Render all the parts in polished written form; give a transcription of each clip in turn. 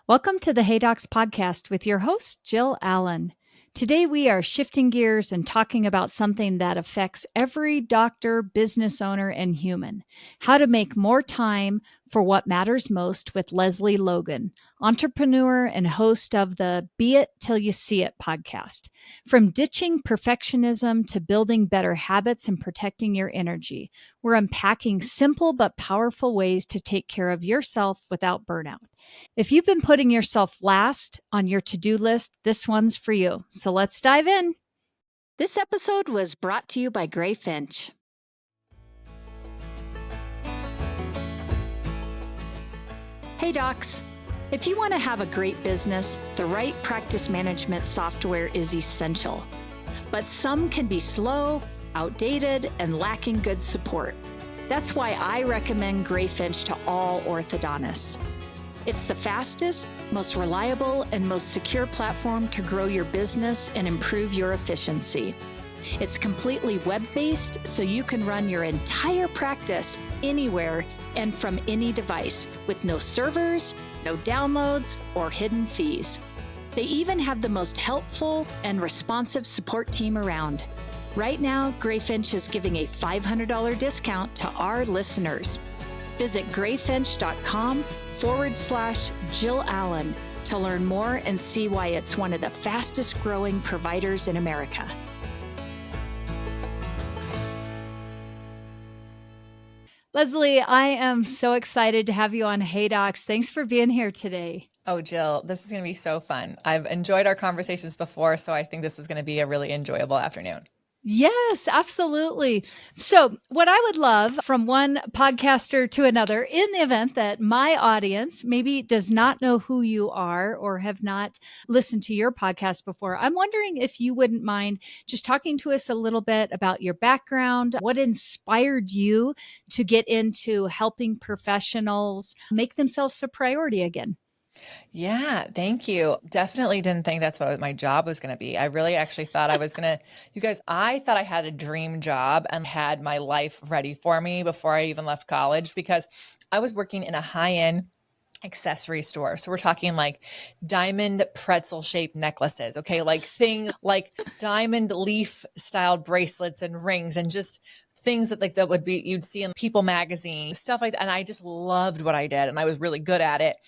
Welcome to the Hey Docs podcast with your host, Jill Allen. Today, we are shifting gears and talking about something that affects every doctor, business owner, and human: how to make more time for what matters most with Lesley Logan, entrepreneur and host of the Be It Till You See It podcast. From ditching perfectionism to building better habits and protecting your energy, we're unpacking simple but powerful ways to take care of yourself without burnout. If you've been putting yourself last on your to-do list, this one's for you. So let's dive in. This episode was brought to you by Gray Finch. Hey docs, if you want to have a great business, the right practice management software is essential. But some can be slow, outdated, and lacking good support. That's why I recommend Gray Finch to all orthodontists. It's the fastest, most reliable, and most secure platform to grow your business and improve your efficiency. It's completely web-based, so you can run your entire practice anywhere and from any device with no servers, no downloads, or hidden fees. They even have the most helpful and responsive support team around. Right now, Gray Finch is giving a $500 discount to our listeners. Visit grayfinch.com/Jill Allen to learn more and see why it's one of the fastest growing providers in America. Lesley, I am so excited to have you on Hey Docs. Thanks for being here today. Oh, Jill, this is going to be so fun. I've enjoyed our conversations before, so I think this is going to be a really enjoyable afternoon. Yes, absolutely. So what I would love from one podcaster to another, in the event that my audience maybe does not know who you are or have not listened to your podcast before, I'm wondering if you wouldn't mind just talking to us a little bit about your background, what inspired you to get into helping professionals make themselves a priority again. Yeah, thank you. Definitely didn't think that's what my job was going to be. I really actually thought I was going to, you guys, I thought I had a dream job and had my life ready for me before I even left college, because I was working in a high-end accessory store. So we're talking like diamond pretzel shaped necklaces. Okay. Like things like diamond leaf styled bracelets and rings and just things that would be, you'd see in People magazine, stuff like that. And I just loved what I did and I was really good at it.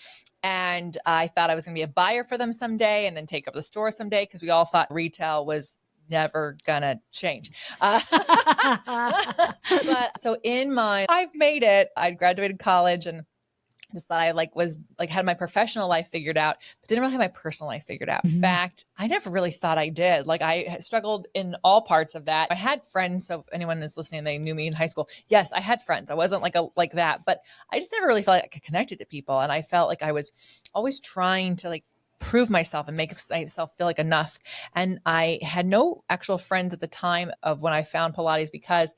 And I thought I was going to be a buyer for them someday and then take over the store someday, because we all thought retail was never gonna change. But so I've made it. I graduated college and just thought I had my professional life figured out, but didn't really have my personal life figured out. In fact, I never really thought I did. Like I struggled in all parts of that. I had friends. So if anyone is listening, they knew me in high school. Yes, I had friends. I wasn't like that, but I just never really felt like I could connect to people. And I felt like I was always trying to like prove myself and make myself feel like enough. And I had no actual friends at the time of when I found Pilates, because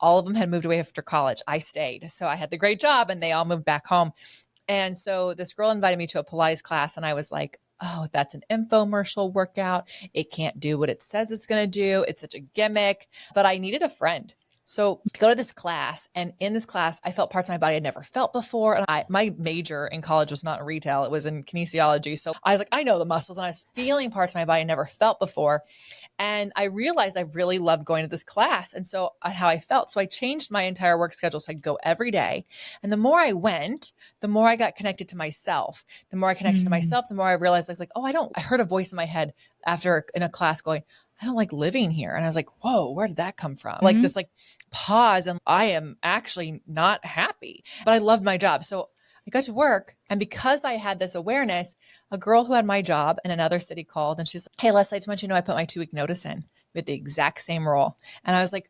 all of them had moved away after college. I stayed. So I had the great job and they all moved back home. And so this girl invited me to a Pilates class and I was like, oh, that's an infomercial workout. It can't do what it says it's going to do. It's such a gimmick, but I needed a friend. So to go to this class, and in this class, I felt parts of my body I'd never felt before. And my major in college was not in retail. It was in kinesiology. So I was like, I know the muscles, and I was feeling parts of my body I never felt before. And I realized I really loved going to this class. And so how I felt. So I changed my entire work schedule. So I'd go every day. And the more I went, the more I got connected to myself. The more I connected to myself, the more I realized I was like, oh, I heard a voice in my head in a class going, I don't like living here. And I was like, whoa, where did that come from? Like this pause, and I am actually not happy, but I love my job. So I got to work. And because I had this awareness, a girl who had my job in another city called and she's like, hey, Leslie, I just want you to know I put my 2-week notice in with the exact same role. And I was like,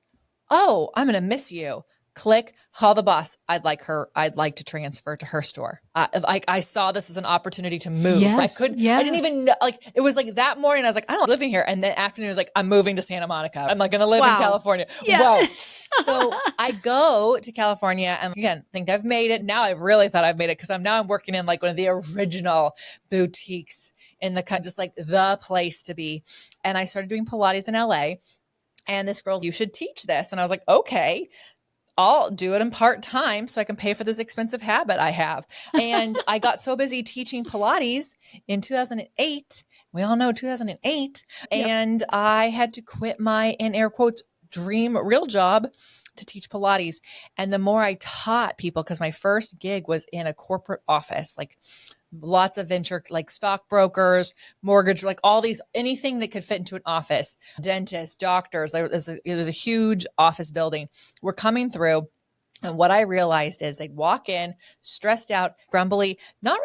oh, I'm going to miss you. Click, call the boss. I'd like to transfer to her store. I saw this as an opportunity to move. Yes, I didn't even know, it was like that morning I was like, I don't live here. And then afternoon I was like, I'm moving to Santa Monica. I'm like going to live in California. Yeah. Whoa. So I go to California and again, think I've made it. Now I've really thought I've made it, because I'm working in like one of the original boutiques in the country, just like the place to be. And I started doing Pilates in LA. And this girl's, you should teach this. And I was like, okay. I'll do it in part-time so I can pay for this expensive habit I have. And I got so busy teaching Pilates in 2008. We all know 2008. Yep. And I had to quit my, in air quotes, dream real job to teach Pilates. And the more I taught people, because my first gig was in a corporate office, like lots of venture, like stockbrokers, mortgage, like all these, anything that could fit into an office, dentists, doctors. It was a huge office building. We're coming through. And what I realized is they'd walk in stressed out, grumbly, not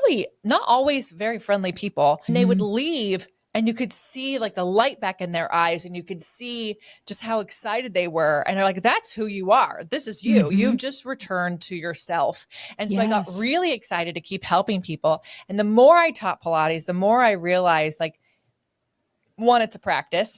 always very friendly people. And they would leave and you could see like the light back in their eyes and you could see just how excited they were. And they're like, that's who you are. This is you. Mm-hmm. You've just returned to yourself. And so I got Yes. really excited to keep helping people. And the more I taught Pilates, the more I realized, like, one, it's a practice.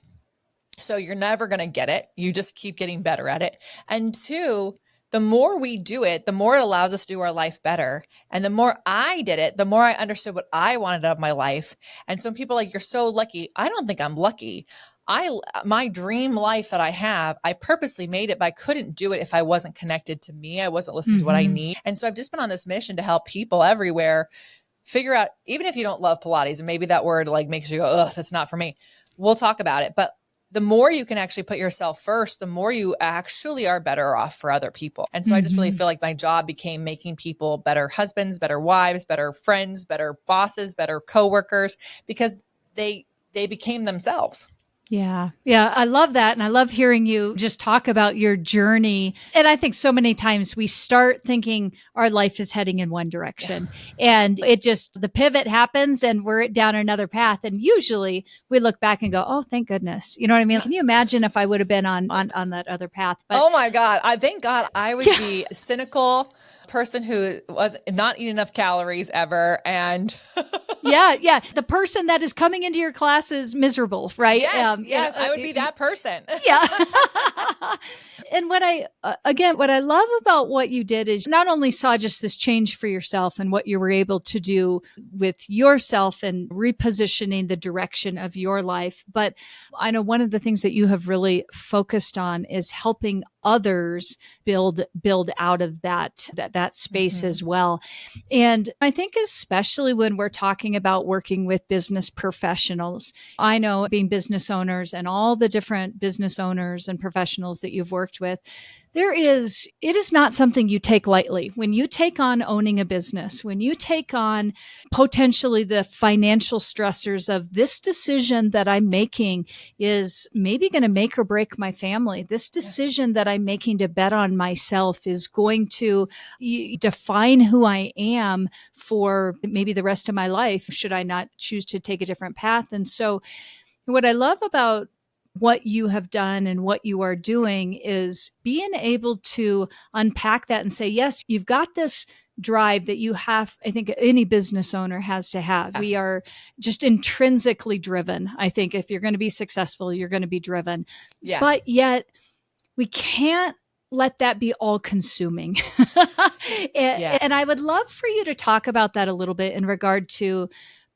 So you're never going to get it. You just keep getting better at it. And two, the more we do it, the more it allows us to do our life better. And the more I did it, the more I understood what I wanted out of my life. And some people are like, you're so lucky. I don't think I'm lucky. My dream life that I have, I purposely made it, but I couldn't do it if I wasn't connected to me. I wasn't listening to what I need. And so I've just been on this mission to help people everywhere figure out, even if you don't love Pilates and maybe that word like makes you go, ugh, that's not for me. We'll talk about it. But the more you can actually put yourself first, the more you actually are better off for other people. And so I just really feel like my job became making people better husbands, better wives, better friends, better bosses, better coworkers, because they became themselves. Yeah. Yeah. I love that. And I love hearing you just talk about your journey. And I think so many times we start thinking our life is heading in one direction and it just, the pivot happens and we're down another path. And usually we look back and go, oh, thank goodness. You know what I mean? Can you imagine if I would have been on that other path? But, oh my God. Thank God I would be cynical person who was not eating enough calories ever. And yeah. The person that is coming into your class is miserable, right? Yes, I would be that person. Yeah. And what I love about what you did is not only saw just this change for yourself and what you were able to do with yourself and repositioning the direction of your life, but I know one of the things that you have really focused on is helping others build out of that space as well. And I think especially when we're talking about working with business professionals, I know being business owners and all the different business owners and professionals that you've worked with, it is not something you take lightly. When you take on owning a business, when you take on potentially the financial stressors of this decision that I'm making is maybe going to make or break my family. This decision that I'm making to bet on myself is going to define who I am for maybe the rest of my life, should I not choose to take a different path. And so what I love about what you have done and what you are doing is being able to unpack that and say, yes, you've got this drive that you have. I think any business owner has to have. We are just intrinsically driven. I think if you're going to be successful, you're going to be driven. Yeah. But yet we can't let that be all consuming. And I would love for you to talk about that a little bit in regard to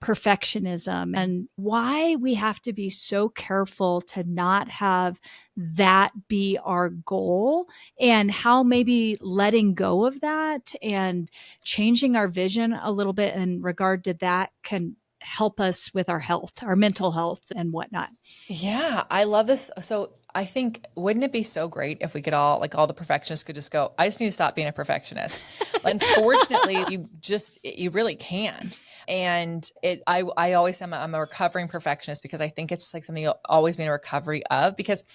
perfectionism and why we have to be so careful to not have that be our goal, and how maybe letting go of that and changing our vision a little bit in regard to that can help us with our health, our mental health and whatnot. Yeah, I love this. So I think, wouldn't it be so great if we could all, like all the perfectionists could just go, I just need to stop being a perfectionist. Unfortunately, you really can't. And I always say I'm a recovering perfectionist because I think it's just like something you'll always be in a recovery of, because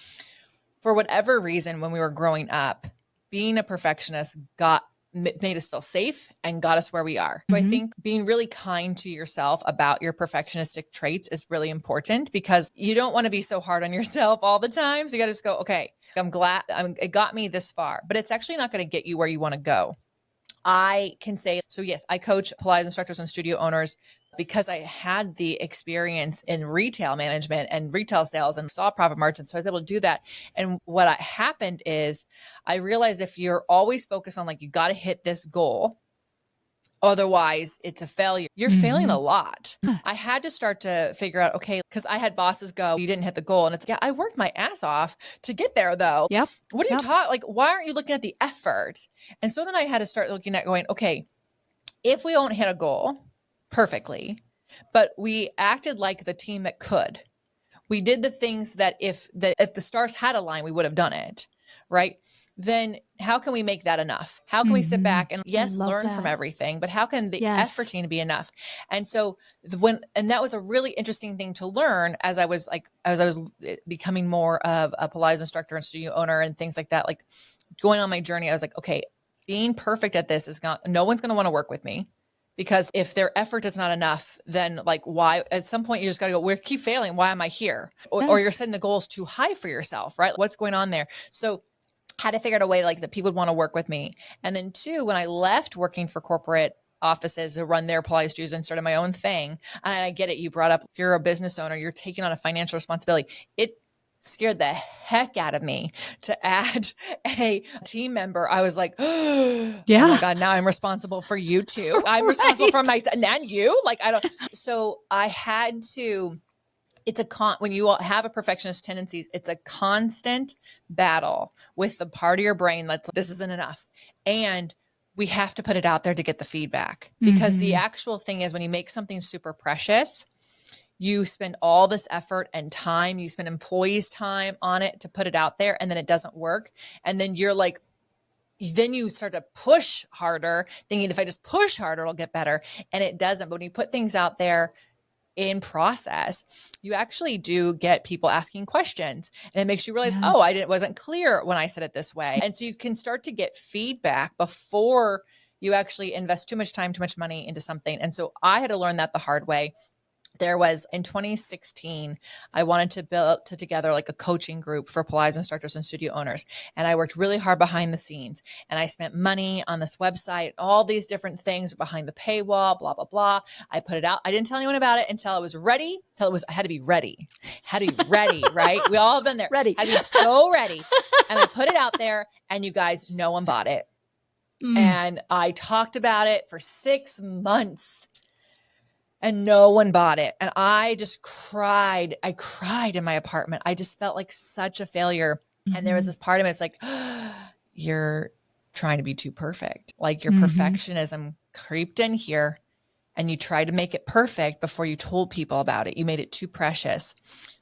for whatever reason, when we were growing up, being a perfectionist made us feel safe and got us where we are. So I think being really kind to yourself about your perfectionistic traits is really important, because you don't want to be so hard on yourself all the time. So you got to just go, okay, I'm glad it got me this far, but it's actually not going to get you where you want to go. I can say, so yes, I coach Pilates instructors and studio owners because I had the experience in retail management and retail sales and saw profit margins. So I was able to do that. And what happened is I realized if you're always focused on like, you got to hit this goal, Otherwise, it's a failure. You're failing a lot. I had to start to figure out, okay, because I had bosses go, you didn't hit the goal. And it's, yeah, I worked my ass off to get there though. Yep. What are you talking? Like, why aren't you looking at the effort? And so then I had to start looking at going, okay, if we don't hit a goal perfectly, but we acted like the team that could, we did the things that if the stars had aligned, we would have done it, right? Then how can we make that enough? How can we sit back and yes, learn from everything, but how can the efforting be enough? And so that was a really interesting thing to learn as I was becoming more of a Pilates instructor and studio owner and things like that, like going on my journey. I was like, okay, being perfect at this no one's going to want to work with me. Because if their effort is not enough, then like why, at some point you just got to go, we keep failing. Why am I here? Or you're setting the goals too high for yourself, right? What's going on there? So had to figure out a way like that people would want to work with me. And then two, when I left working for corporate offices to run their Pilates studios and started my own thing. And I get it. You brought up, if you're a business owner, you're taking on a financial responsibility. It scared the heck out of me to add a team member. I was like, oh my God, now I'm responsible for you too. I'm responsible for myself and you. Like, so I had to, when you have a perfectionist tendencies, it's a constant battle with the part of your brain that's, this isn't enough. And we have to put it out there to get the feedback, because the actual thing is when you make something super precious, you spend all this effort and time, you spend employees' time on it to put it out there, and then it doesn't work. And then you're like, then you start to push harder, thinking if I just push harder, it'll get better. And it doesn't. But when you put things out there in process, you actually do get people asking questions, and it makes you realize, wasn't clear when I said it this way. And so you can start to get feedback before you actually invest too much time, too much money into something. And so I had to learn that the hard way. There was in 2016, I wanted to build together like a coaching group for Pilates instructors and studio owners. And I worked really hard behind the scenes, and I spent money on this website, all these different things behind the paywall, blah, blah, blah. I put it out. I didn't tell anyone about it until I was ready, I had to be ready, right? We all have been there. Ready. Had to be so ready. And I put it out there, and you guys, no one bought it. And I talked about it for 6 months. And no one bought it. And I just cried. I cried in my apartment. I just felt like such a failure. And there was this part of me, it's like, you're trying to be too perfect. Like your perfectionism creeped in here, and you tried to make it perfect before you told people about it. You made it too precious.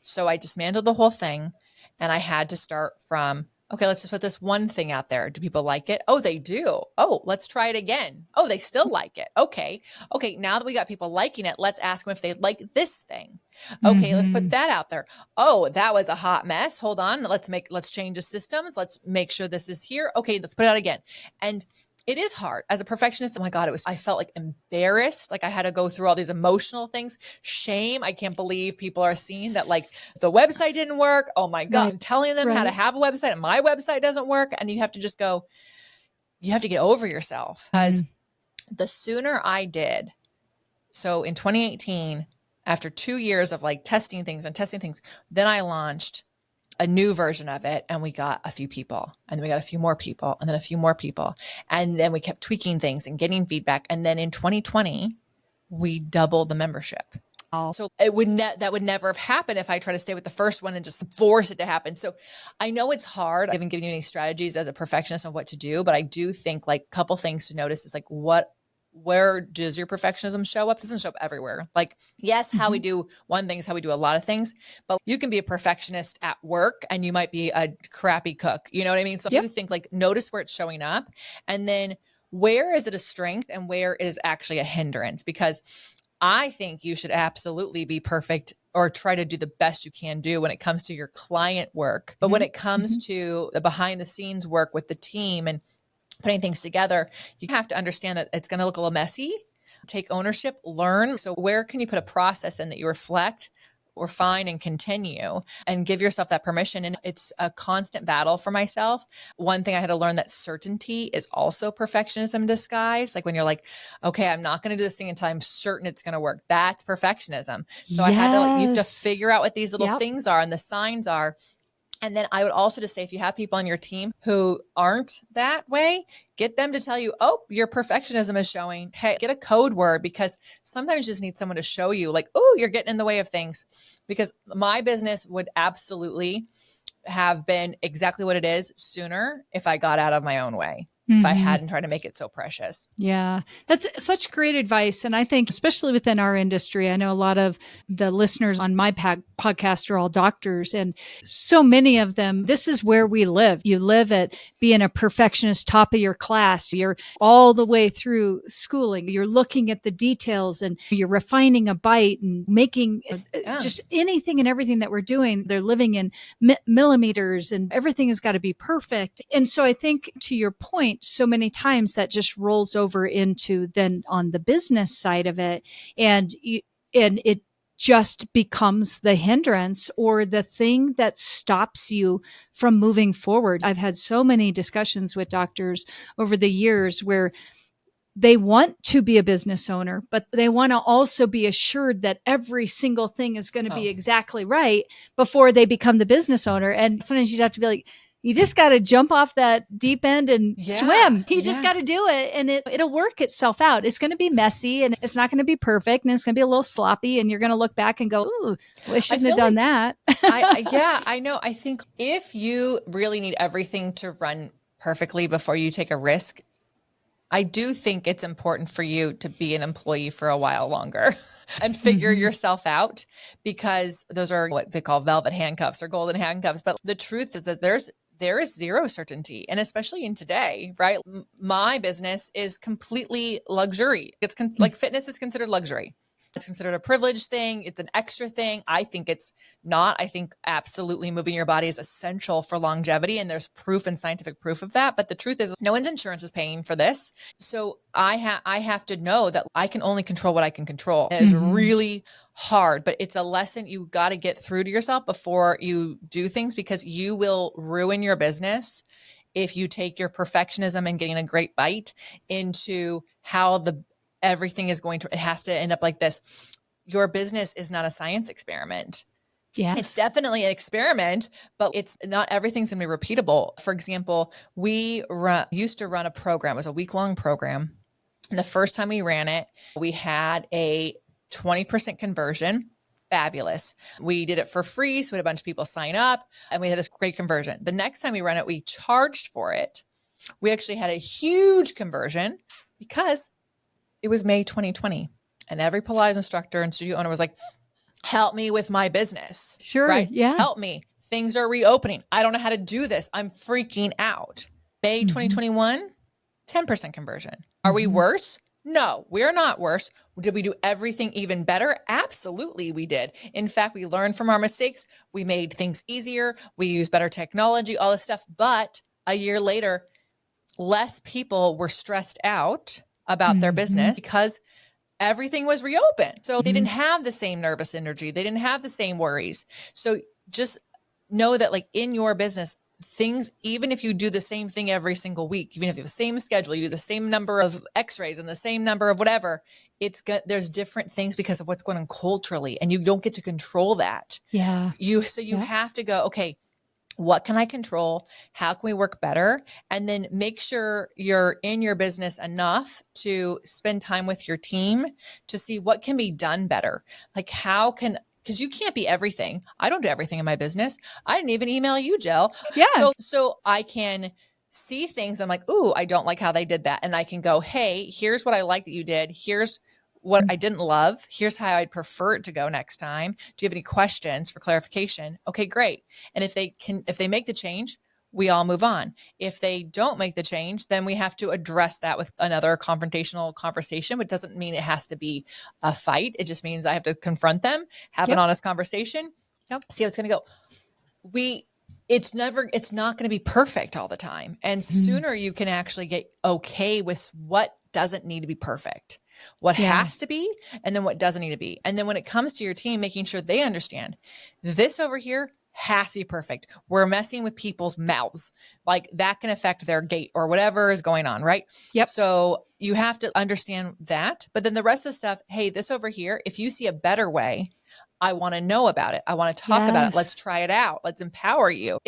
So I dismantled the whole thing, and I had to start from, okay, let's just put this one thing out there. Do people like it? Oh, they do. Oh, let's try it again. Oh, they still like it. Okay. Now that we got people liking it, let's ask them if they like this thing. Okay, let's put that out there. Oh, that was a hot mess. Hold on. Let's change the systems. Let's make sure this is here. Okay, let's put it out again. And it is hard as a perfectionist. Oh my God, I felt like embarrassed. Like I had to go through all these emotional things. Shame. I can't believe people are seeing that like the website didn't work. Oh my God, I'm telling them how to have a website and my website doesn't work. And you have to just go, you have to get over yourself, because the sooner I did. So in 2018, after 2 years of like testing things, then I launched a new version of it, and we got a few people, and then we got a few more people, and then a few more people. And then we kept tweaking things and getting feedback. And then in 2020, we doubled the membership. So that would never have happened if I try to stay with the first one and just force it to happen. So I know it's hard. I haven't given you any strategies as a perfectionist of what to do, but I do think like a couple things to notice is like where does your perfectionism show up? It doesn't show up everywhere. Like, yes, how we do one thing is how we do a lot of things, but you can be a perfectionist at work and you might be a crappy cook. You know what I mean? So I do think like notice where it's showing up, and then where is it a strength and where is actually a hindrance? Because I think you should absolutely be perfect or try to do the best you can do when it comes to your client work. But when it comes to the behind the scenes work with the team and putting things together, you have to understand that it's going to look a little messy. Take ownership, learn. So where can you put a process in that you reflect, refine, and continue, and give yourself that permission? And it's a constant battle for myself. One thing I had to learn, that certainty is also perfectionism in disguise. Like when you're like, okay, I'm not going to do this thing until I'm certain it's going to work. That's perfectionism. So I had to, you have to figure out what these little things are and the signs are. And then I would also just say, if you have people on your team who aren't that way, get them to tell you, oh, your perfectionism is showing. Hey, get a code word, because sometimes you just need someone to show you like, oh, you're getting in the way of things. Because my business would absolutely have been exactly what it is sooner if I got out of my own way. If I hadn't tried to make it so precious. Yeah, that's such great advice. And I think, especially within our industry, I know a lot of the listeners on my podcast are all doctors, and so many of them, this is where we live. You live at being a perfectionist, top of your class. You're all the way through schooling. You're looking at the details and you're refining a bite and making just anything and everything that we're doing. They're living in millimeters and everything has got to be perfect. And so I think, to your point, so many times that just rolls over into then on the business side of it, and it just becomes the hindrance or the thing that stops you from moving forward. I've had so many discussions with doctors over the years where they want to be a business owner, but they want to also be assured that every single thing is going to be exactly right before they become the business owner. And sometimes you have to be like, you just got to jump off that deep end and swim. You just got to do it, and it'll work itself out. It's going to be messy and it's not going to be perfect, and it's going to be a little sloppy, and you're going to look back and go, ooh, I shouldn't have done that. I know. I think if you really need everything to run perfectly before you take a risk, I do think it's important for you to be an employee for a while longer and figure yourself out, because those are what they call velvet handcuffs or golden handcuffs. But the truth is that there is zero certainty. And especially in today, right? My business is completely luxury. It's like fitness is considered luxury. It's considered a privilege thing. It's an extra thing. I think it's not. I think absolutely moving your body is essential for longevity. And there's proof and scientific proof of that. But the truth is no one's insurance is paying for this. So I have to know that I can only control what I can control. It is really hard, but it's a lesson you got to get through to yourself before you do things, because you will ruin your business if you take your perfectionism and getting a great bite into how everything is going to, it has to end up like this. Your business is not a science experiment. Yeah. It's definitely an experiment, but it's not, everything's going to be repeatable. For example, we used to run a program. It was a week-long program. And the first time we ran it, we had a 20% conversion. Fabulous. We did it for free. So we had a bunch of people sign up and we had this great conversion. The next time we ran it, we charged for it. We actually had a huge conversion because it was May 2020, and every Pilates instructor and studio owner was like, help me with my business. Sure. Right? Yeah. Help me. Things are reopening. I don't know how to do this. I'm freaking out. May 2021, 10% conversion. Are we worse? No, we're not worse. Did we do everything even better? Absolutely, we did. In fact, we learned from our mistakes. We made things easier. We used better technology, all this stuff. But a year later, less people were stressed out about their business because everything was reopened. So they didn't have the same nervous energy. They didn't have the same worries. So just know that, like, in your business, things, even if you do the same thing every single week, even if you have the same schedule, you do the same number of x-rays and the same number of whatever, there's different things because of what's going on culturally, and you don't get to control that. Yeah. You have to go, okay, what can I control? How can we work better? And then make sure you're in your business enough to spend time with your team to see what can be done better. Like because you can't be everything. I don't do everything in my business. I didn't even email you, Jill. Yeah. So I can see things. I'm like, ooh, I don't like how they did that. And I can go, hey, here's what I like that you did. Here's what I didn't love. Here's how I'd prefer it to go next time. Do you have any questions for clarification? Okay, great. And if they make the change, we all move on. If they don't make the change, then we have to address that with another confrontational conversation, which doesn't mean it has to be a fight. It just means I have to confront them, have an honest conversation, see how it's going to go. It's not going to be perfect all the time. And sooner you can actually get okay with what doesn't need to be perfect, what has to be, and then what doesn't need to be. And then when it comes to your team, making sure they understand this over here has to be perfect. We're messing with people's mouths. Like, that can affect their gait or whatever is going on, right? Yep. So you have to understand that. But then the rest of the stuff, hey, this over here, if you see a better way, I want to know about it. I want to talk about it. Let's try it out. Let's empower you.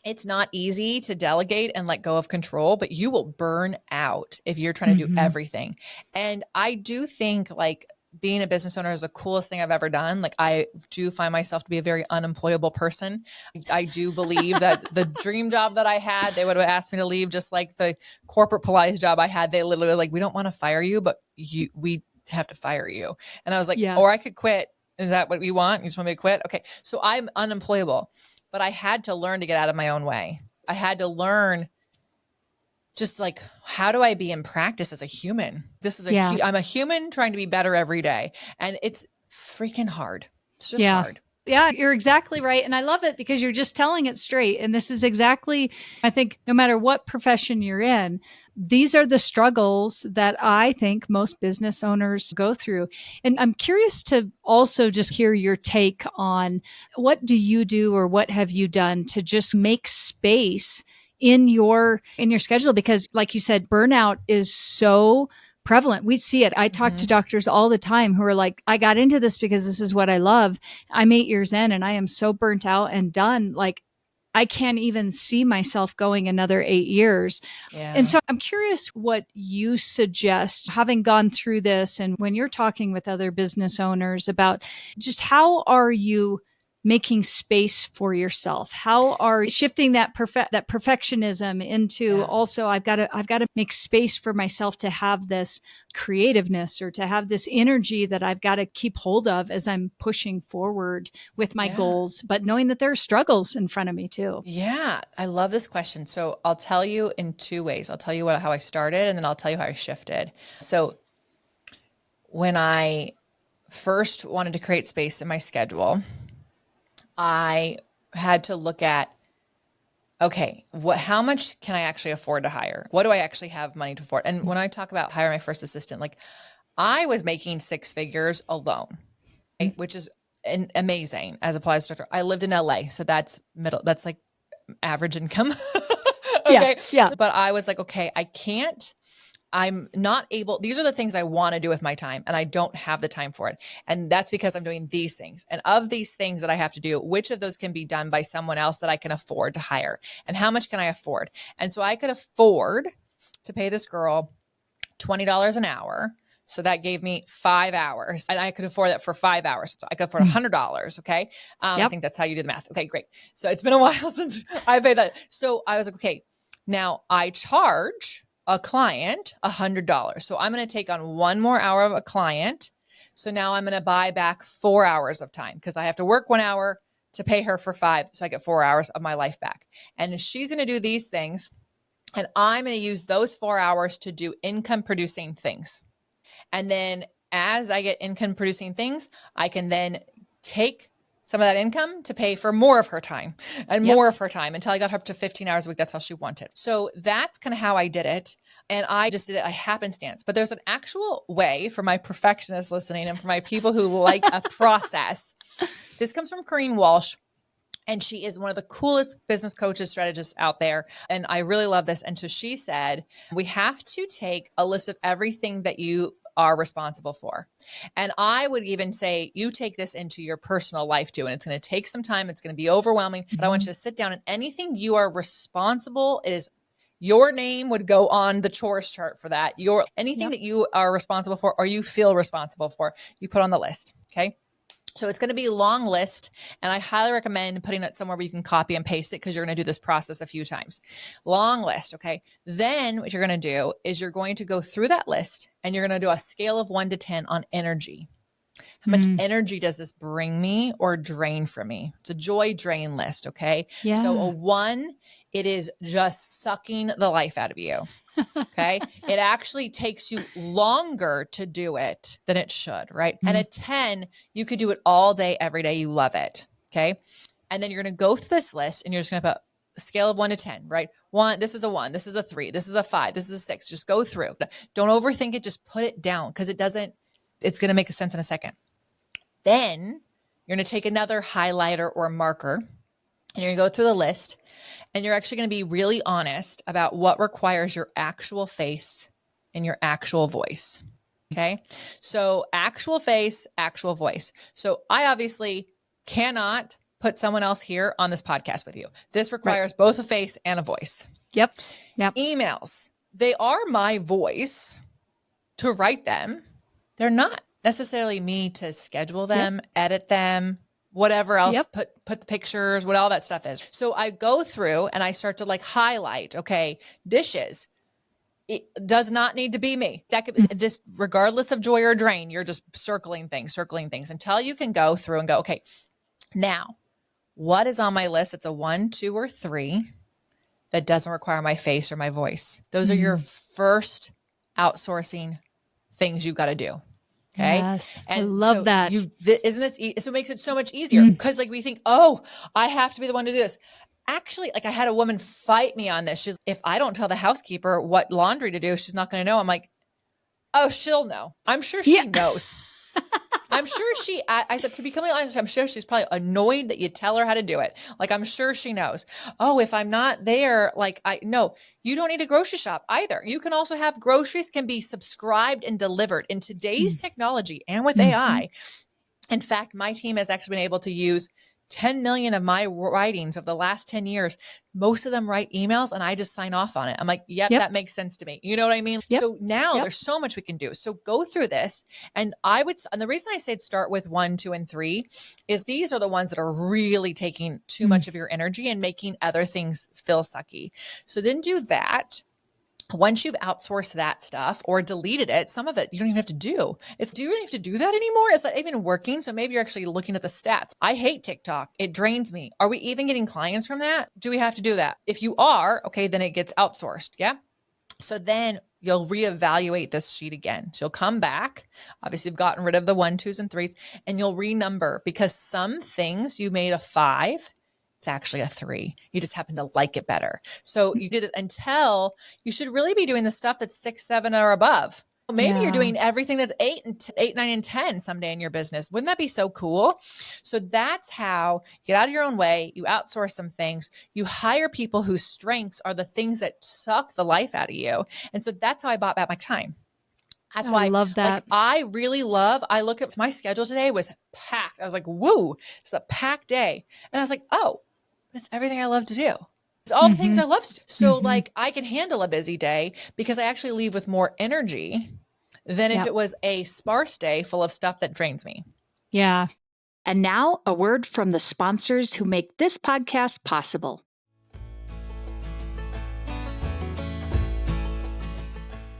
It's not easy to delegate and let go of control, but you will burn out if you're trying to do everything. And I do think like being a business owner is the coolest thing I've ever done. Like I do find myself to be a very unemployable person. I do believe that the dream job that I had, they would have asked me to leave, just like the corporate Pilates job I had. They literally were like, we don't want to fire you, but we have to fire you. And I was like, or I could quit. Is that what you want? You just want me to quit? Okay. So I'm unemployable. But I had to learn to get out of my own way. I had to learn just like, how do I be in practice as a human? I'm a human trying to be better every day. And it's freaking hard. It's just hard. Yeah, you're exactly right. And I love it because you're just telling it straight. And this is exactly, I think, no matter what profession you're in, these are the struggles that I think most business owners go through. And I'm curious to also just hear your take on what do you do or what have you done to just make space in your schedule? Because like you said, burnout is so prevalent. We see it. I talk to doctors all the time who are like, I got into this because this is what I love. I'm 8 years in and I am so burnt out and done. Like I can't even see myself going another 8 years. Yeah. And so I'm curious what you suggest, having gone through this and when you're talking with other business owners about just how are you making space for yourself? How are you shifting that perfectionism into also I've got to make space for myself to have this creativeness or to have this energy that I've got to keep hold of as I'm pushing forward with my goals, but knowing that there are struggles in front of me too. Yeah, I love this question. So I'll tell you in two ways. I'll tell you how I started and then I'll tell you how I shifted. So when I first wanted to create space in my schedule, I had to look at, okay, how much can I actually afford to hire? What do I actually have money to afford? And when I talk about hiring my first assistant, like I was making 6 figures alone, right? Which is amazing as a Pilates instructor. I lived in LA. So that's like average income. Okay. Yeah. But I was like, okay, I'm not able, these are the things I want to do with my time and I don't have the time for it. And that's because I'm doing these things. And of these things that I have to do, which of those can be done by someone else that I can afford to hire? And how much can I afford? And so I could afford to pay this girl $20 an hour. So that gave me 5 hours and I could afford that for 5 hours. So I could afford $100. Okay. I think that's how you do the math. Okay, great. So it's been a while since I paid that. So I was like, okay, now I charge a client $100. So I'm going to take on 1 more hour of a client. So now I'm going to buy back 4 hours of time because I have to work 1 hour to pay her for 5. So I get 4 hours of my life back. And she's going to do these things. And I'm going to use those 4 hours to do income producing things. And then as I get income producing things, I can then take some of that income to pay for more of her time and more of her time until I got her up to 15 hours a week. That's how she wanted. So that's kind of how I did it. And I just did it a happenstance. But there's an actual way for my perfectionists listening and for my people who like a process. This comes from Corrine Walsh. And she is one of the coolest business coaches, strategists out there. And I really love this. And so she said, we have to take a list of everything that you are responsible for. And I would even say, you take this into your personal life too. And it's going to take some time. It's going to be overwhelming, but I want you to sit down and anything you are responsible is your name would go on the chores chart for that. Anything that you are responsible for, or you feel responsible for, you put on the list. Okay. So it's going to be a long list, and I highly recommend putting it somewhere where you can copy and paste it because you're going to do this process a few times. Long list, okay? Then what you're going to do is you're going to go through that list, and you're going to do a scale of 1 to 10 on energy. How much energy does this bring me or drain from me? It's a joy drain list, okay? Yeah. So a 1, it is just sucking the life out of you. Okay. It actually takes you longer to do it than it should. Right. And a 10, you could do it all day, every day. You love it. Okay. And then you're going to go through this list and you're just going to put a scale of 1 to 10, right? 1, this is a 1, this is a 3, this is a 5, this is a 6. Just go through. Don't overthink it. Just put it down because it's going to make sense in a second. Then you're going to take another highlighter or marker and you're going to go through the list. And you're actually going to be really honest about what requires your actual face and your actual voice. Okay. So actual face, actual voice. So I obviously cannot put someone else here on this podcast with you. This requires both a face and a voice. Yep. Emails, they are my voice to write them. They're not necessarily me to schedule them, edit them, whatever else, put the pictures, what all that stuff is. So I go through and I start to like highlight, okay, dishes. It does not need to be me. That could be this, regardless of joy or drain, you're just circling things until you can go through and go, okay, now what is on my list? It's a 1, 2, or 3 that doesn't require my face or my voice. Those are your first outsourcing things you've got to do. Okay. Yes, and I love that. Isn't this, so it makes it so much easier because like we think, oh, I have to be the one to do this. Actually, like I had a woman fight me on this. She's, if I don't tell the housekeeper what laundry to do, she's not going to know. I'm like, oh, she'll know. I'm sure she knows. I'm sure I said, to be completely honest, I'm sure she's probably annoyed that you tell her how to do it. Like, I'm sure she knows. Oh, if I'm not there, like no, you don't need a grocery shop either. You can also have groceries can be subscribed and delivered in today's technology and with AI. In fact, my team has actually been able to use 10 million of my writings of the last 10 years. Most of them write emails and I just sign off on it. I'm like, yep. That makes sense to me. You know what I mean? So now there's so much we can do. So go through this. And and the reason I said start with 1, 2, and 3 is these are the ones that are really taking too much of your energy and making other things feel sucky. So then do that. Once you've outsourced that stuff or deleted it, some of it you don't even have to do. Do you really have to do that anymore? Is that even working? So maybe you're actually looking at the stats. I hate TikTok. It drains me. Are we even getting clients from that? Do we have to do that? If you are, okay, then it gets outsourced. Yeah. So then you'll reevaluate this sheet again. So you'll come back. Obviously, you've gotten rid of the 1, 2s, and 3s, and you'll renumber because some things you made a 5. It's actually a 3. You just happen to like it better. So you do this until you should really be doing the stuff that's 6, 7, or above. Maybe you're doing everything that's 8, 9, and 10 someday in your business. Wouldn't that be so cool? So that's how you get out of your own way. You outsource some things. You hire people whose strengths are the things that suck the life out of you. And so that's how I bought back my time. That's why I love that. Like, I look at my schedule today was packed. I was like, woo, it's a packed day. And I was like, oh, it's everything I love to do. It's all the things I love to do. So like I can handle a busy day because I actually leave with more energy than if it was a sparse day full of stuff that drains me. Yeah. And now a word from the sponsors who make this podcast possible.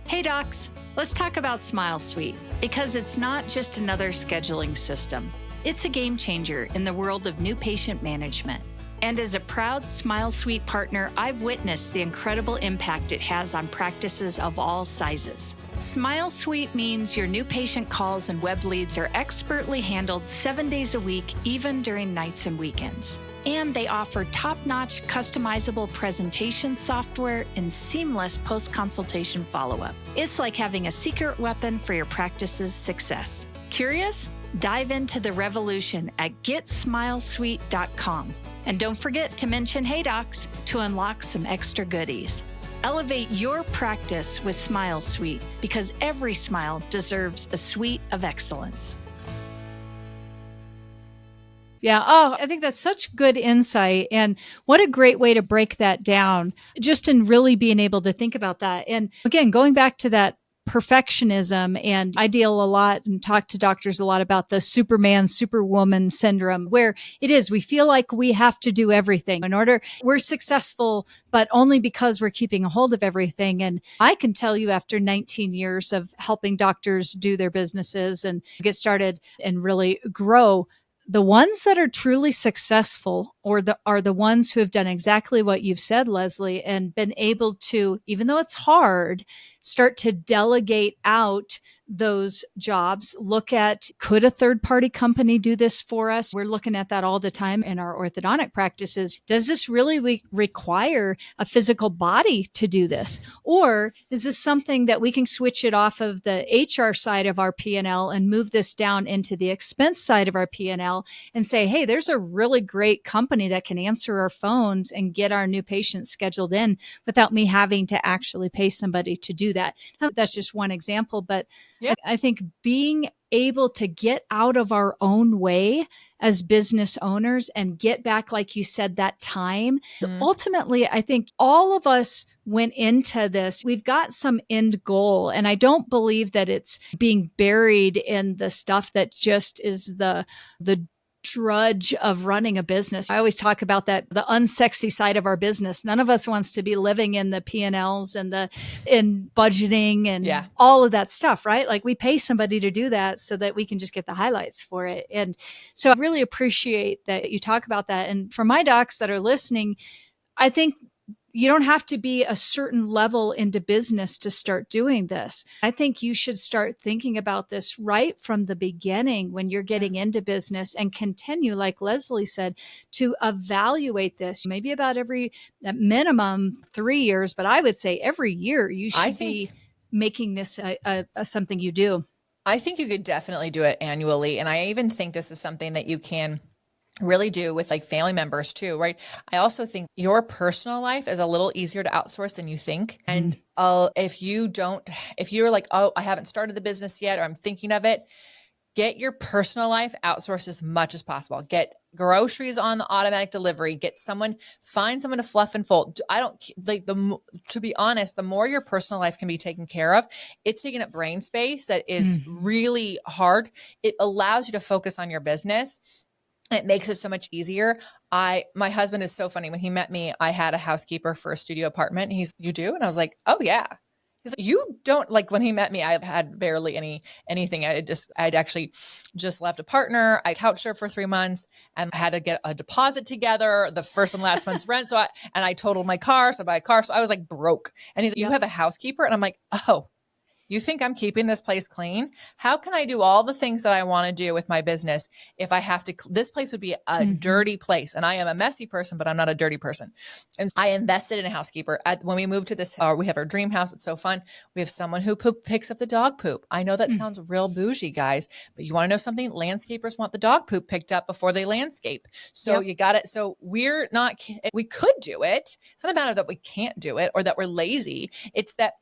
Hey docs, let's talk about Smile Suite because it's not just another scheduling system. It's a game changer in the world of new patient management. And as a proud Smile Suite partner, I've witnessed the incredible impact it has on practices of all sizes. Smile Suite means your new patient calls and web leads are expertly handled 7 days a week, even during nights and weekends. And they offer top-notch customizable presentation software and seamless post-consultation follow-up. It's like having a secret weapon for your practice's success. Curious? Dive into the revolution at getsmilesuite.com. And don't forget to mention Hey Docs to unlock some extra goodies. Elevate your practice with Smile Suite because every smile deserves a suite of excellence. Yeah. Oh, I think that's such good insight. And what a great way to break that down, just in really being able to think about that. And again, going back to that perfectionism, and I deal a lot and talk to doctors a lot about the Superman, Superwoman syndrome, where it is, we feel like we have to do everything in order we're successful, but only because we're keeping a hold of everything. And I can tell you after 19 years of helping doctors do their businesses and get started and really grow, the ones that are truly successful are the ones who have done exactly what you've said, Lesley, and been able to, even though it's hard, start to delegate out those jobs. Look at, could a third-party company do this for us? We're looking at that all the time in our orthodontic practices. Does this really require a physical body to do this? Or is this something that we can switch it off of the HR side of our P&L and move this down into the expense side of our P&L and say, hey, there's a really great company company that can answer our phones and get our new patients scheduled in without me having to actually pay somebody to do that. That's just one example, but Yeah. I think being able to get out of our own way as business owners and get back, like you said, that time. Ultimately, I think all of us went into this. We've got some end goal, and I don't believe that it's being buried in the stuff that just is the drudge of running a business. I always talk about that, the unsexy side of our business. None of us wants to be living in the P&Ls and in budgeting and all of that stuff, right? Like we pay somebody to do that so that we can just get the highlights for it. And so I really appreciate that you talk about that. And for my docs that are listening, I think you don't have to be a certain level into business to start doing this. I think you should start thinking about this right from the beginning when you're getting into business and continue, like Lesley said, to evaluate this maybe about every at minimum 3 years, but I would say every year you should be making this something you do. I think you could definitely do it annually. And I even think this is something that you can really do with like family members too, right? I also think your personal life is a little easier to outsource than you think. And if you're like, oh, I haven't started the business yet, or I'm thinking of it, get your personal life outsourced as much as possible. Get groceries on the automatic delivery, find someone to fluff and fold. To be honest, the more your personal life can be taken care of, it's taking up brain space that is really hard. It allows you to focus on your business. It makes it so much easier. My husband is so funny. When he met me, I had a housekeeper for a studio apartment. You do? And I was like, oh yeah. He's like, you don't, like when he met me, I had barely anything. I'd actually just left a partner. I couch surfed for 3 months and had to get a deposit together, the first and last month's rent. I totaled my car. So I buy a car. So I was like broke. And he's like, you have a housekeeper? And I'm like, oh, you think I'm keeping this place clean? How can I do all the things that I want to do with my business if I have to? This place would be a dirty place. And I am a messy person, but I'm not a dirty person. And I invested in a housekeeper. When we moved to this, we have our dream house. It's so fun. We have someone who picks up the dog poop. I know that sounds real bougie, guys, but you want to know something? Landscapers want the dog poop picked up before they landscape. So you got it. So we could do it. It's not a matter that we can't do it or that we're lazy. It's that,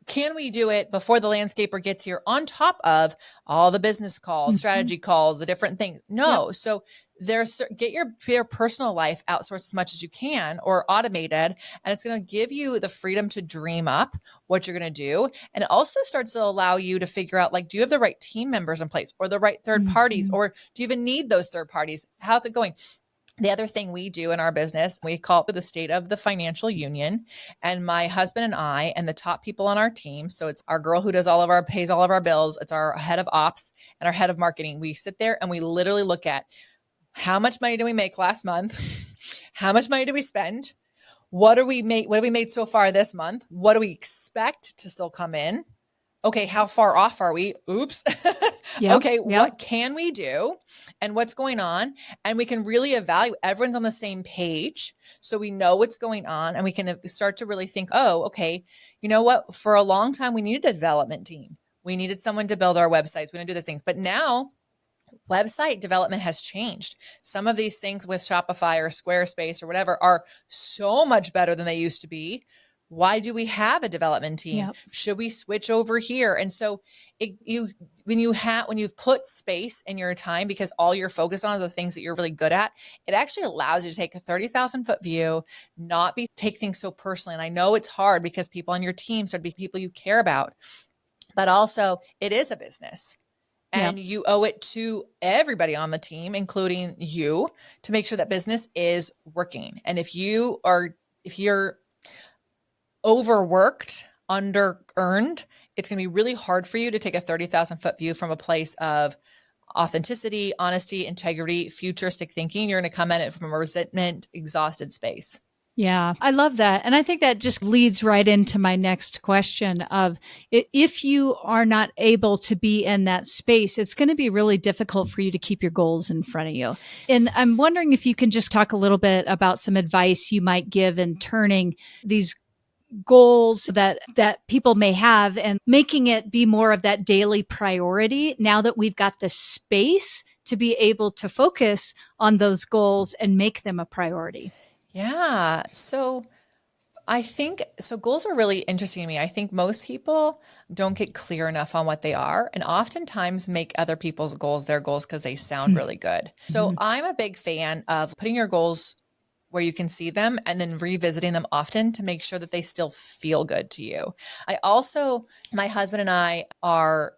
can we do it before the landscaper gets here on top of all the business calls, strategy calls, the different things? No. So get your personal life outsourced as much as you can or automated, and it's going to give you the freedom to dream up what you're going to do. And it also starts to allow you to figure out, like, do you have the right team members in place or the right third parties, or do you even need those third parties? How's it going? The other thing we do in our business, we call it the state of the financial union. And my husband and I and the top people on our team, so it's our girl who pays all of our bills, it's our head of ops and our head of marketing. We sit there and we literally look at how much money did we make last month? How much money did we spend? What have we made so far this month? What do we expect to still come in? Okay, how far off are we? Oops. Okay, what can we do and what's going on? And we can really evaluate. Everyone's on the same page. So we know what's going on and we can start to really think, oh, okay, you know what? For a long time, we needed a development team. We needed someone to build our websites. We didn't do these things. But now website development has changed. Some of these things with Shopify or Squarespace or whatever are so much better than they used to be. Why do we have a development team? Should we switch over here? And so when you've put space in your time, because all you're focused on are the things that you're really good at, it actually allows you to take a 30,000 foot view, take things so personally. And I know it's hard because people on your team start to be people you care about, but also it is a business. And you owe it to everybody on the team, including you, to make sure that business is working. And if you're overworked, under-earned, it's going to be really hard for you to take a 30,000 foot view from a place of authenticity, honesty, integrity, futuristic thinking. You're going to come at it from a resentment, exhausted space. Yeah, I love that. And I think that just leads right into my next question of, if you are not able to be in that space, it's going to be really difficult for you to keep your goals in front of you. And I'm wondering if you can just talk a little bit about some advice you might give in turning these goals that people may have and making it be more of that daily priority now that we've got the space to be able to focus on those goals and make them a priority? Yeah. So I think so. Goals are really interesting to me. I think most people don't get clear enough on what they are and oftentimes make other people's goals their goals because they sound really good. So I'm a big fan of putting your goals where you can see them and then revisiting them often to make sure that they still feel good to you. My husband and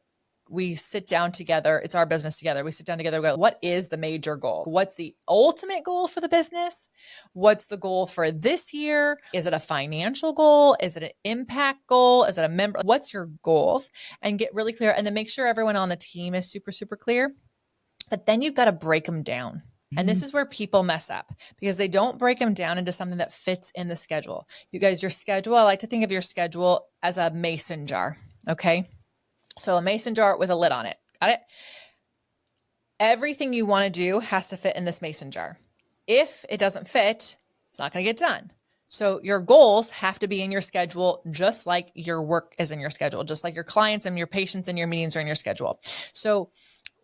we sit down together. It's our business together. We sit down together. We go, what is the major goal? What's the ultimate goal for the business? What's the goal for this year? Is it a financial goal? Is it an impact goal? Is it a member? What's your goals? And get really clear. And then make sure everyone on the team is super, super clear. But then you've got to break them down. And this is where people mess up because they don't break them down into something that fits in the schedule. You guys, your schedule, I like to think of your schedule as a mason jar. Okay. So a mason jar with a lid on it. Got it? Everything you want to do has to fit in this mason jar. If it doesn't fit, it's not going to get done. So your goals have to be in your schedule, just like your work is in your schedule, just like your clients and your patients and your meetings are in your schedule. So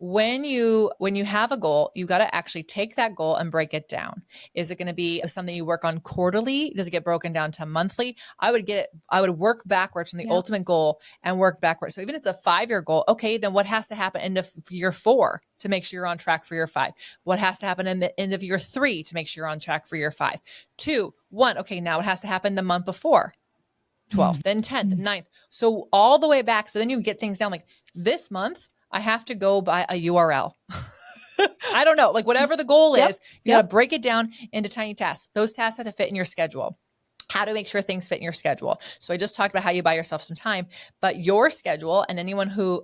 when you have a goal, you got to actually take that goal and break it down. Is it going to be something you work on quarterly? Does it get broken down to monthly? I would work backwards from the ultimate goal and work backwards. So even if it's a 5-year goal, okay, then what has to happen in year 4 to make sure you're on track for year 5? What has to happen in the end of year 3 to make sure you're on track for year 5? 2, 1, okay, now it has to happen the month before. 12th, then 10th, 9th. So all the way back. So then you get things down like this month, I have to go buy a URL. I don't know, like whatever the goal is, you got to break it down into tiny tasks. Those tasks have to fit in your schedule. How to make sure things fit in your schedule. So I just talked about how you buy yourself some time, but your schedule and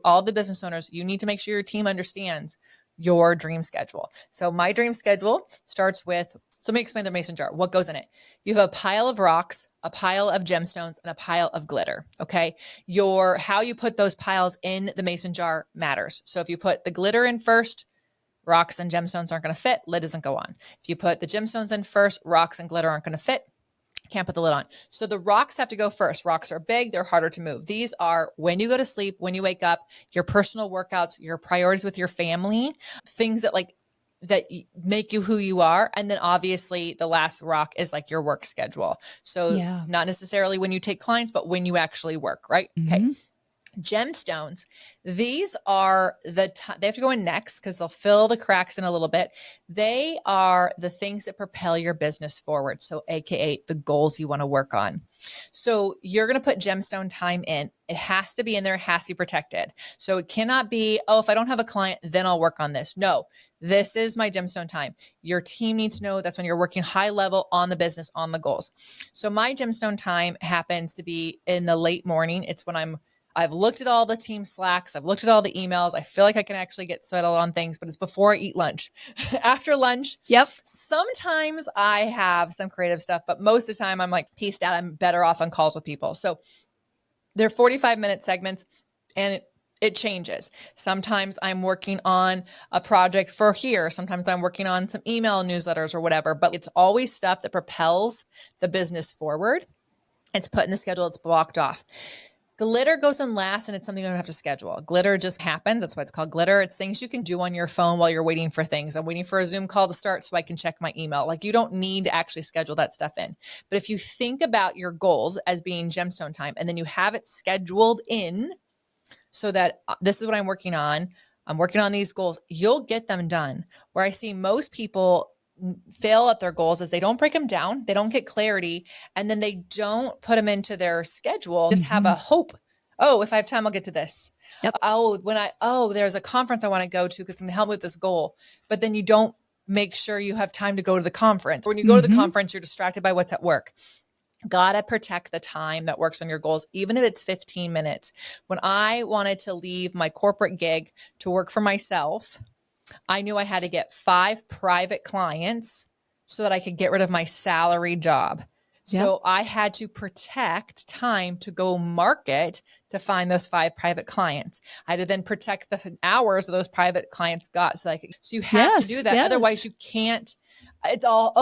all the business owners, you need to make sure your team understands your dream schedule. So my dream schedule starts with, so let me explain the mason jar. What goes in it? You have a pile of rocks, a pile of gemstones, and a pile of glitter. Okay. How you put those piles in the mason jar matters. So if you put the glitter in first, rocks and gemstones aren't going to fit. Lid doesn't go on. If you put the gemstones in first, rocks and glitter aren't going to fit. Can't put the lid on. So the rocks have to go first. Rocks are big. They're harder to move. These are when you go to sleep, when you wake up, your personal workouts, your priorities with your family, things that make you who you are. And then obviously the last rock is like your work schedule. So not necessarily when you take clients, but when you actually work, right? Okay. Gemstones, these are they have to go in next because they'll fill the cracks in a little bit. They are the things that propel your business forward. So AKA the goals you want to work on. So you're going to put gemstone time in. It has to be in there. It has to be protected. So it cannot be, oh, if I don't have a client, then I'll work on this. No, this is my gemstone time. Your team needs to know that's when you're working high level on the business, on the goals. So my gemstone time happens to be in the late morning. It's when I've looked at all the team Slacks. I've looked at all the emails. I feel like I can actually get settled on things, but it's before I eat lunch. After lunch, sometimes I have some creative stuff, but most of the time I'm like pieced out. I'm better off on calls with people. So they're 45-minute segments and it changes. Sometimes I'm working on a project for here. Sometimes I'm working on some email newsletters or whatever, but it's always stuff that propels the business forward. It's put in the schedule. It's blocked off. Glitter goes in last and it's something you don't have to schedule. Glitter just happens. That's why it's called glitter. It's things you can do on your phone while you're waiting for things. I'm waiting for a Zoom call to start so I can check my email. Like you don't need to actually schedule that stuff in. But if you think about your goals as being gemstone time and then you have it scheduled in so that this is what I'm working on these goals, you'll get them done. Where I see most people fail at their goals is they don't break them down. They don't get clarity. And then they don't put them into their schedule. Just have a hope. Oh, if I have time, I'll get to this. There's a conference I want to go to because it's going to help with this goal. But then you don't make sure you have time to go to the conference. When you go to the conference, you're distracted by what's at work. Gotta protect the time that works on your goals, even if it's 15 minutes. When I wanted to leave my corporate gig to work for myself, I knew I had to get 5 private clients so that I could get rid of my salary job. So I had to protect time to go market to find those 5 private clients. I had to then protect the hours those private clients got. So you have to do that. Otherwise you can't, it's all,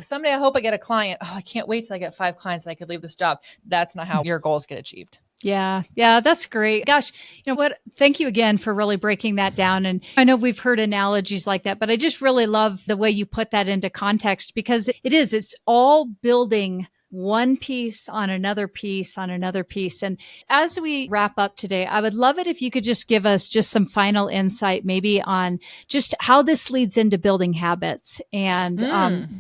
someday I hope I get a client. Oh, I can't wait till I get 5 clients and I could leave this job. That's not how your goals get achieved. Yeah. Yeah. That's great. Gosh, you know what? Thank you again for really breaking that down. And I know we've heard analogies like that, but I just really love the way you put that into context because it's all building one piece on another piece on another piece. And as we wrap up today, I would love it if you could just give us just some final insight, maybe on just how this leads into building habits and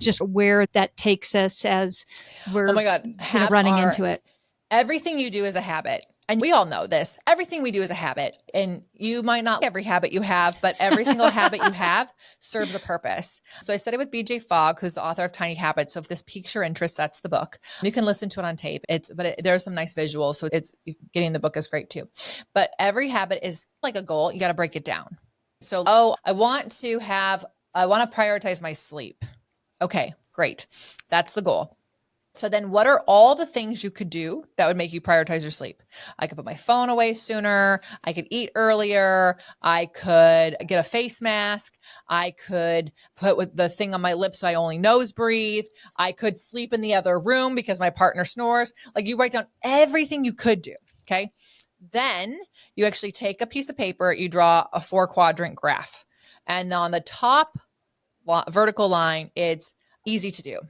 just where that takes us as we're Oh my God. running into it. Everything you do is a habit. And we all know this. Everything we do is a habit. And you might not like every habit you have, but every single habit you have serves a purpose. So I studied with BJ Fogg, who's the author of Tiny Habits. So if this piques your interest, that's the book. You can listen to it on tape. There are some nice visuals. So getting the book is great too. But every habit is like a goal. You got to break it down. So, I want to prioritize my sleep. Okay, great. That's the goal. So then what are all the things you could do that would make you prioritize your sleep? I could put my phone away sooner. I could eat earlier. I could get a face mask. I could put with the thing on my lips so I only nose breathe. I could sleep in the other room because my partner snores. Like you write down everything you could do. Okay. Then you actually take a piece of paper, you draw a 4-quadrant graph. And on the top vertical line, it's easy to do.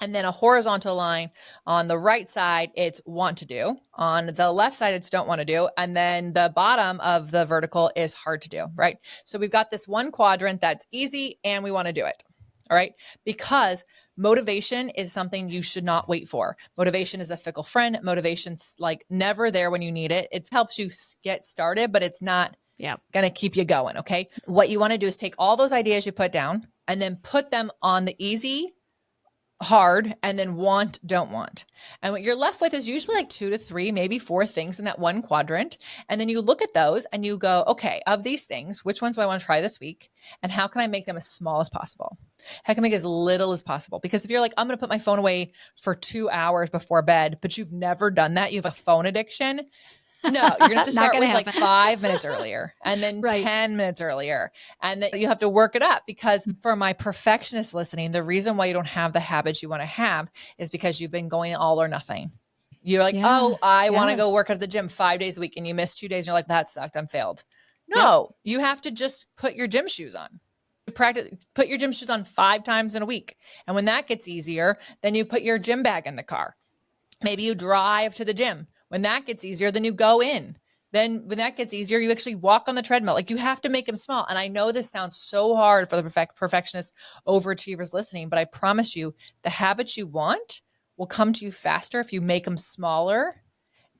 And then a horizontal line on the right side, it's want to do. On the left side, it's don't want to do. And then the bottom of the vertical is hard to do, right? So we've got this one quadrant that's easy and we want to do it. All right. Because motivation is something you should not wait for. Motivation is a fickle friend. Motivation's like never there when you need it. It helps you get started, but it's not going to keep you going. Okay. What you want to do is take all those ideas you put down and then put them on the easy, hard, and then want, don't want. And what you're left with is usually like 2 to 3, maybe 4 things in that one quadrant. And then you look at those and you go, okay, of these things, which ones do I want to try this week? And how can I make them as small as possible? How can I make as little as possible? Because if you're like, I'm going to put my phone away for 2 hours before bed, but you've never done that, you have a phone addiction. No, you're going to have to start with like 5 minutes earlier and then 10 minutes earlier. And then you have to work it up because for my perfectionist listening, the reason why you don't have the habits you want to have is because you've been going all or nothing. You're like, I want to go work at the gym 5 days a week and you miss 2 days. And you're like, that sucked. I'm failed. No, you have to just put your gym shoes on. Put your gym shoes on 5 times in a week. And when that gets easier, then you put your gym bag in the car. Maybe you drive to the gym. When that gets easier, then you go in. Then when that gets easier, you actually walk on the treadmill. Like you have to make them small. And I know this sounds so hard for the perfectionist overachievers listening, but I promise you the habits you want will come to you faster if you make them smaller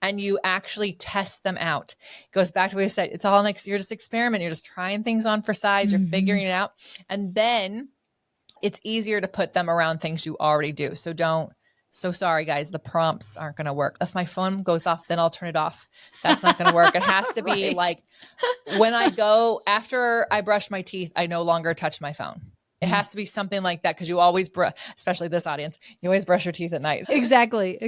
and you actually test them out. It goes back to what I said. It's all you're just experimenting. You're just trying things on for size. You're figuring it out. And then it's easier to put them around things you already do. So sorry, guys, the prompts aren't going to work. If my phone goes off, then I'll turn it off. That's not going to work. It has to be like when after I brush my teeth, I no longer touch my phone. It has to be something like that because you always, especially this audience, you always brush your teeth at night. Exactly.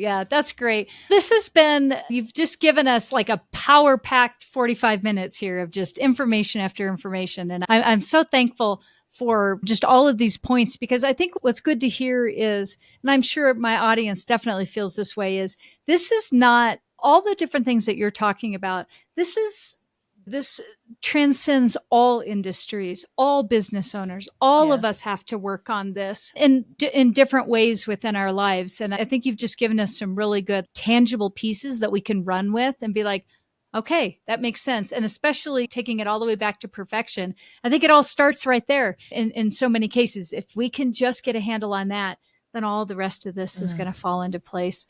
Yeah, that's great. You've just given us like a power-packed 45 minutes here of just information after information. And I'm so thankful for just all of these points, because I think what's good to hear is, and I'm sure my audience definitely feels this way, is this is not all the different things that you're talking about. This transcends all industries, all business owners. All of us have to work on this in different ways within our lives. And I think you've just given us some really good tangible pieces that we can run with and be like, okay, that makes sense. And especially taking it all the way back to perfection. I think it all starts right there in so many cases. If we can just get a handle on that, then all the rest of this is going to fall into place.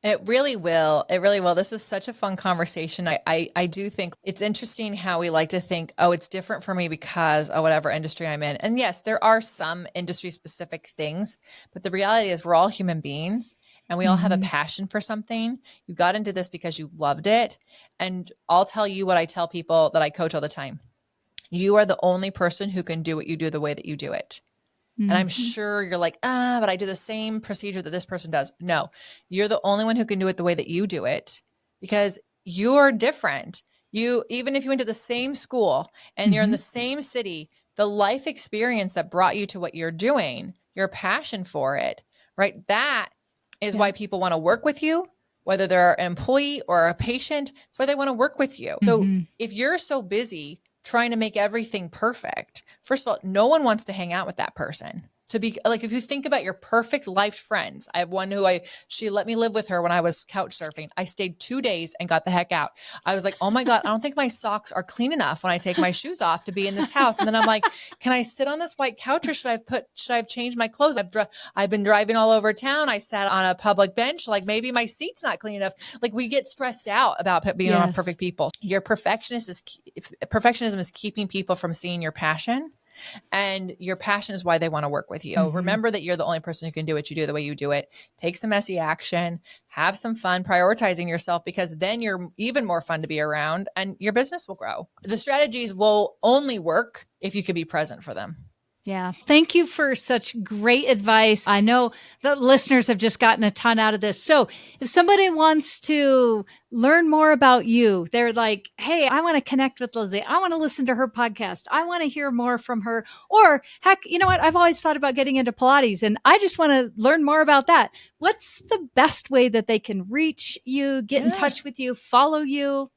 It really will. It really will. This is such a fun conversation. I do think it's interesting how we like to think, oh, it's different for me because of whatever industry I'm in. And yes, there are some industry specific things, but the reality is we're all human beings. And we all have a passion for something. You got into this because you loved it. And I'll tell you what I tell people that I coach all the time. You are the only person who can do what you do the way that you do it. And I'm sure you're like, but I do the same procedure that this person does. No, you're the only one who can do it the way that you do it because you're different. Even if you went to the same school and you're in the same city, the life experience that brought you to what you're doing, your passion for it, right? That is why people want to work with you. whether they're an employee or a patient, that's why they want to work with you. So if you're so busy trying to make everything perfect, first of all, no one wants to hang out with that person. To be like, if you think about your perfect life friends, I have one who she let me live with her when I was couch surfing. I stayed 2 days and got the heck out. I was like, oh my God, I don't think my socks are clean enough when I take my shoes off to be in this house. And then I'm like, can I sit on this white couch or should I have changed my clothes? I've been driving all over town. I sat on a public bench. Like maybe my seat's not clean enough. Like we get stressed out about being around perfect people. Your perfectionism is keeping people from seeing your passion. And your passion is why they want to work with you. So remember that you're the only person who can do what you do the way you do it. Take some messy action, have some fun prioritizing yourself, because then you're even more fun to be around and your business will grow. The strategies will only work if you can be present for them. Yeah. Thank you for such great advice. I know the listeners have just gotten a ton out of this. So if somebody wants to learn more about you, they're like, hey, I want to connect with Lesley. I want to listen to her podcast. I want to hear more from her. Or heck, you know what? I've always thought about getting into Pilates and I just want to learn more about that. What's the best way that they can reach you, get in touch with you, follow you?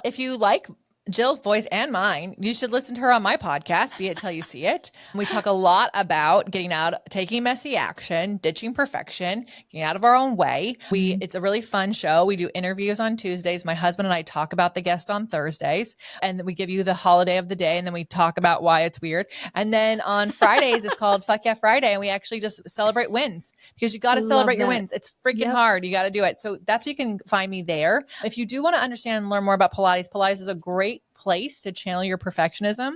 If you like Jill's voice and mine, you should listen to her on my podcast, Be It Till You See It. We talk a lot about getting out, taking messy action, ditching perfection, getting out of our own way. It's a really fun show. We do interviews on Tuesdays. My husband and I talk about the guest on Thursdays, and then we give you the holiday of the day, and then we talk about why it's weird. And then on Fridays, it's called Fuck Yeah Friday, and we actually just celebrate wins, because you got to celebrate your wins. It's freaking hard. You got to do it. So that's where you can find me there. If you do want to understand and learn more about Pilates, Pilates is a great place to channel your perfectionism,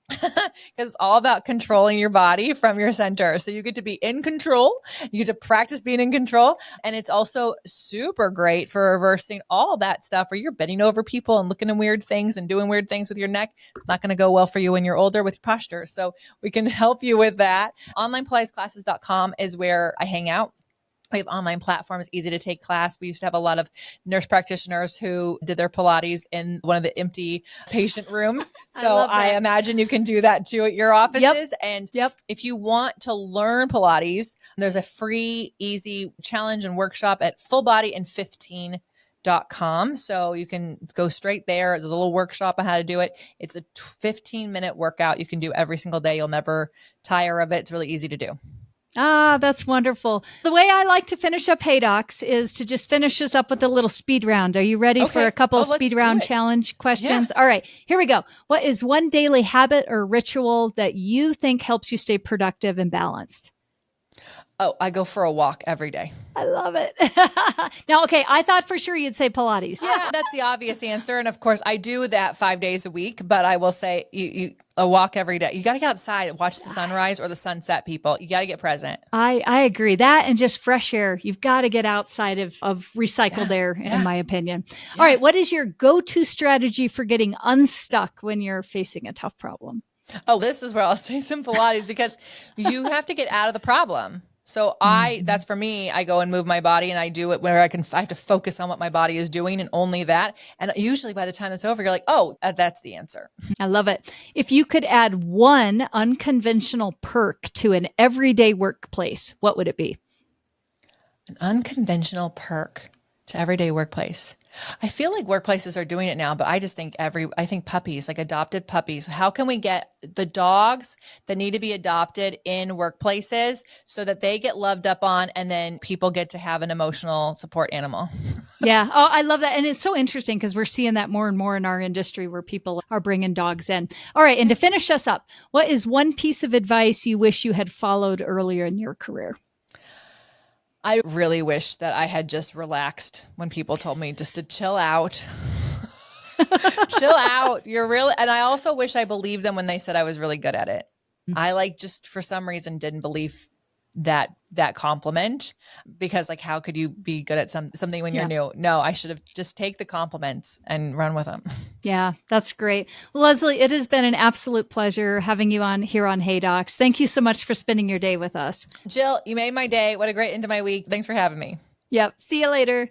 because it's all about controlling your body from your center. So you get to be in control, you get to practice being in control. And it's also super great for reversing all that stuff where you're bending over people and looking at weird things and doing weird things with your neck. It's not going to go well for you when you're older with your posture. So we can help you with that. OnlinePilatesClasses.com is where I hang out. We have online platforms, easy to take class. We used to have a lot of nurse practitioners who did their Pilates in one of the empty patient rooms. So I imagine you can do that too at your offices. And if you want to learn Pilates, there's a free, easy challenge and workshop at fullbodyinfifteen.com. So you can go straight there. There's a little workshop on how to do it. It's a 15-minute workout you can do every single day. You'll never tire of it. It's really easy to do. Ah, that's wonderful. The way I like to finish up Hey Docs is to just finish us up with a little speed round. Are you ready for a couple of speed round challenge questions? All right, here we go. What is one daily habit or ritual that you think helps you stay productive and balanced? Oh, I go for a walk every day. I love it. Now, okay, I thought for sure you'd say Pilates. Yeah, that's the obvious answer. And of course, I do that 5 days a week, but I will say a walk every day. You got to get outside and watch the sunrise or the sunset, people. You got to get present. I agree. That and just fresh air. You've got to get outside of recycled air, in my opinion. All right, what is your go-to strategy for getting unstuck when you're facing a tough problem? Oh, this is where I'll say some Pilates, because you have to get out of the problem. So that's for me, I go and move my body and I do it where I have to focus on what my body is doing and only that. And usually by the time it's over, you're like, oh, that's the answer. I love it. If you could add one unconventional perk to an everyday workplace, what would it be? An unconventional perk to everyday workplace. I feel like workplaces are doing it now, but I just think I think puppies, like adopted puppies. How can we get the dogs that need to be adopted in workplaces so that they get loved up on and then people get to have an emotional support animal? Yeah. Oh, I love that. And it's so interesting because we're seeing that more and more in our industry where people are bringing dogs in. All right. And to finish us up, what is one piece of advice you wish you had followed earlier in your career? I really wish that I had just relaxed when people told me just to chill out. Chill out. And I also wish I believed them when they said I was really good at it. I just for some reason didn't believe that compliment, because how could you be good at something when you're new? No, I should have just take the compliments and run with them. Yeah, that's great. Lesley, it has been an absolute pleasure having you on here on Hey Docs. Thank you so much for spending your day with us. Jill, you made my day. What a great end to my week. Thanks for having me. Yep. See you later.